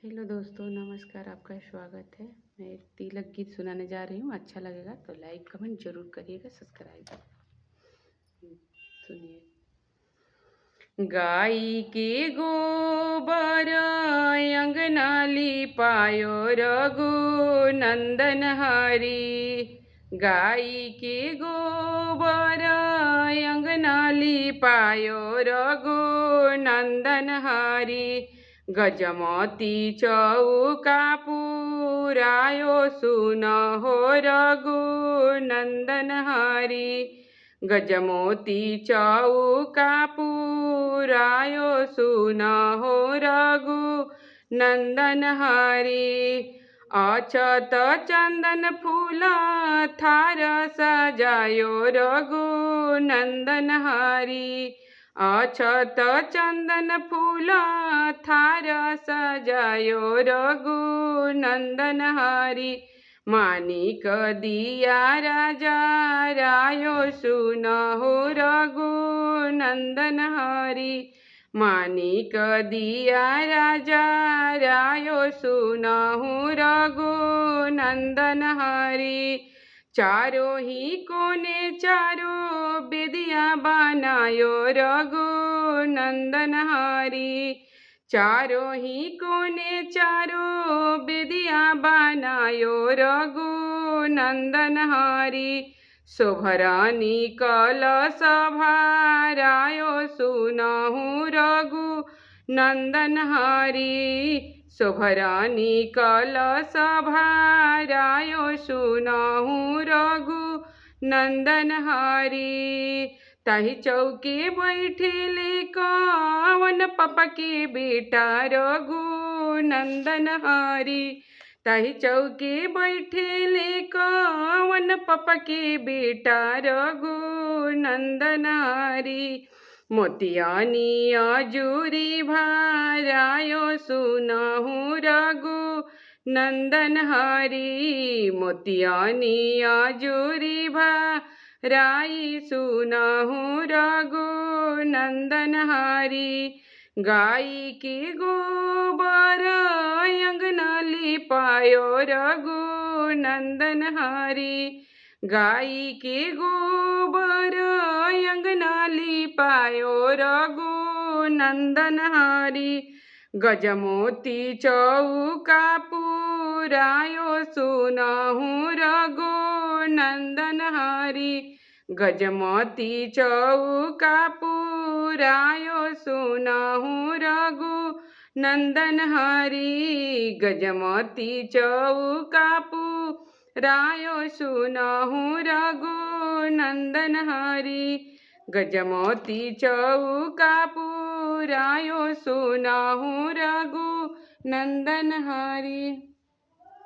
Hello दोस्तों, नमस्कार। आपका स्वागत है। मैं एक तिलक गीत सुनाने जा रही हूँ। अच्छा लगेगा तो लाइक कमेंट जरूर करिएगा, सब्सक्राइब। सुनिए। गाई के गोबर अंगना लिपायो रघु नंदन हरी। गाई के गोबर अंगना लिपायो रघु नंदन हरी। गजमती चौका पुरायो सुनहो रघु नंदन हरी। गजमोती चौका पुरायो सुनहो रघु नंदन हरी। अछत चंदन फूल थार सजायो रघु नंदन हरी। अछत चंदन फूल थार सजायो रघु नंदन हरी। मानिक दिया राजा रायो सुनहो रघु नंदन हरी। मानिक दिया राजा रायो सुनहो रघु नंदन हरी। चारों ही कोने चारों बेदिया बनायो रघु नंदन हरी। चारों ही कोने चारों बेदिया बनायो रघु नंदन हरी। शोभरानी कलश भरायो सुनहु रघु नंदन हरी। शोभरानी कलश भरायो सुनहु रघु नंदन हरी। ताही चौके बैठेले कवन पापा के बेटा रघु नंदन हरी। ताही चौके बैठेले कवन पापा के बेटा रघु नंदन हरी। मोतियानी अजूरी भरायो सुनहु रघु नंदन हरी। मोतियानी अजूरी भराई सुनहु रघु नंदन हरी। गाई के गोबर अंगना लिपायो रघु नंदन हरी। गाई के गोबर अंगना लिपायो रघु नंदन हरी। गजमोती चौका पुरायो सुनहु रघु नंदन हरी। गजमती चौका पुरायो सुनहु रघु नंदन हरी। गजमती चौका पुरायो सुनहु रघु नंदन हरी। गजमती चौका पुरायो सुनहु रघु नंदन हरी।